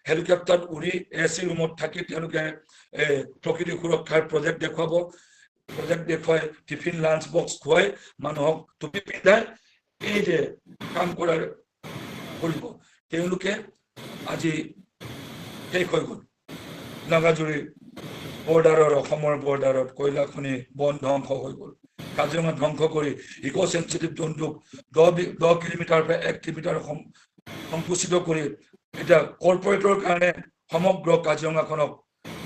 হেলিকপ্টাৰত উৰি AC ৰুমত থাকি তেওঁলোকে প্ৰকৃতি সুৰক্ষাৰ প্ৰজেক্ট দেখুৱাব প্ৰজেক্ট দেখুৱাই টিফিন লাঞ্চ বক্স খুৱাই মানুহক টুপি পিন্ধাই এই যে কাম কৰাৰ কৰিব তেওঁলোকে আজি শেষ হৈ গ'ল নাগাজুৰি বৰ্ডাৰৰ অসমৰ বৰ্ডাৰত কয়লা খনি বন ধ্বংস হৈ গ'ল কাজিৰঙা ধ্বংস কৰি ইকো সেনচিটিভ জোনটোক 10 কিলোমিটাৰ পৰা 1 কিলোমিটাৰ সংকুচিত কৰি এটা কৰ্পৰেটৰ কাৰণে সমগ্ৰ কাজিৰঙাখনক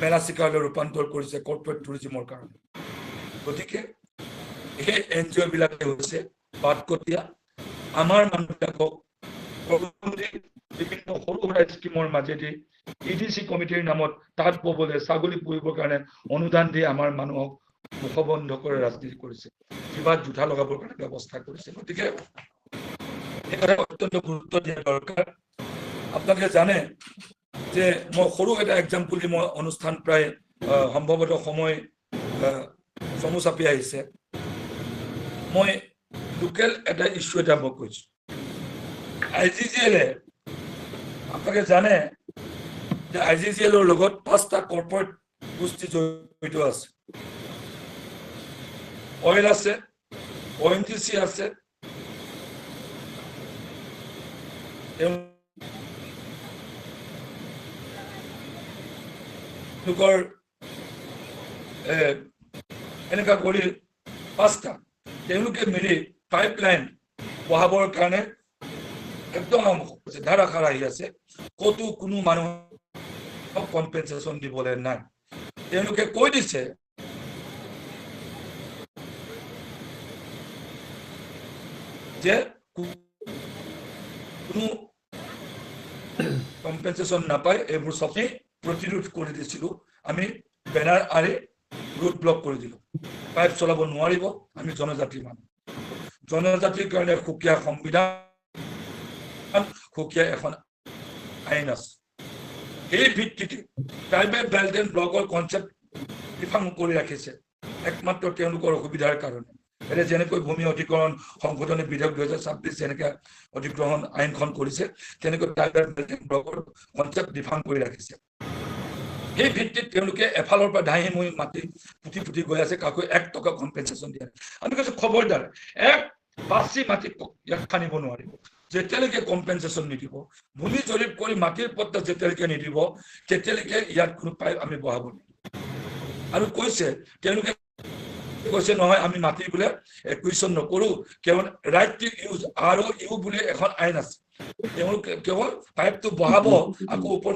মেলা চিকাৰলৈ ৰূপান্তৰ কৰিছে কৰ্পৰেট টুৰিজমৰ কাৰণে গতিকে এই NGO বিলাকে হৈছে বাটকটীয়া আমাৰ মানুহবিলাকক বিভিন্ন সৰু সুৰা স্কিমৰ মাজেদি EDC কমিটিৰ নামত তাত ববলৈ ছাগলী পুহিবৰ কাৰণে অনুদান দি আমাৰ মানুহক মুখবন্ধ কৰে ৰাজনীতি কৰিছে কিবা জোঠা লগাবৰ কাৰণে ব্যৱস্থা কৰিছে গতিকে এই কথা অত্যন্ত গুৰুত্ব দিয়া দৰকাৰ আপোনালোকে জানে যে মই সৰু এটা এক্সাম্পল দি মই অনুষ্ঠান প্ৰায় সম্ভৱত সময় চমু চাপি আহিছে মই লোকেল এটা ইস্যু এটা মই কৈছো IGGL আপোনালোকে জানে যে IGGL ৰ লগত 5টা কৰ্পৰেট গোষ্ঠী জড়িত আছে অইল আছে ONGC আছে লোকৰ এনেকা কৰি 5টা তেওঁলোকে মিলি পাইপলাইন বহাবৰ কাৰণে একদম ধাৰাসাৰ আহি আছে কতো কোনো মানুহ কম্পেনসেশন দিবলৈ নাই তেওঁলোকে কৈ দিছে যে কোনো কম্পেনসেশন নাপায় এইবোৰ সবেই প্ৰতিৰোধ কৰি দিছিলো আমি বেনাৰ আৰি ৰুট ব্লক কৰি দিলো পাইপ চলাব নোৱাৰিব আমি জনজাতি মানুহ জনজাতিৰ কাৰণে সুকীয়া সংবিধান সুকীয়া এখন আইন আছে এই ভিত্তিতে ট্ৰাইবেল বেল্ট এণ্ড ব্লকৰ কনসেপ্ট ডিফাইন কৰি ৰাখিছে একমাত্ৰ তেওঁলোকৰ অসুবিধাৰ কাৰণে এটা যেনেকৈ ভূমি অধিগ্ৰহণ সংশোধনী বিধেয়ক 2026 যেনেকৈ অধিগ্ৰহণ আইনখন কৰিছে তেনেকৈ ট্ৰাইবেল বেল্ট এণ্ড ব্লকৰ কনসেপ্ট ডিফাইন কৰি ৰাখিছে এই ভিত্তিত তেওঁলোকে এফালৰ পৰা ধাহি মই মাটি পুতি গৈ আছে কাকো 1 টকা কম্পেনসেশন দিয়া আমি কৈছো খবৰদাৰ এক বাছি মাটি ইয়াত খানিব নোৱাৰিব যেতিয়ালৈকে কম্পেনসেশন নিদিব ভূমি জৰীপ কৰি মাটিৰ পট্টা যেতিয়ালৈকে নিদিব তেতিয়ালৈকে ইয়াত কোনো পাইপ আমি বহাব নিদিব আৰু কৈছে তেওঁলোকে কৈছে নহয় আমি মাটি বোলে একুইশন নকৰো কেৱল ৰাইট টু ইউজ আৰু ইউ বুলি এখন আইন আছে তেওঁলোকে কেৱল পাইপটো বহাব আকৌ ওপৰ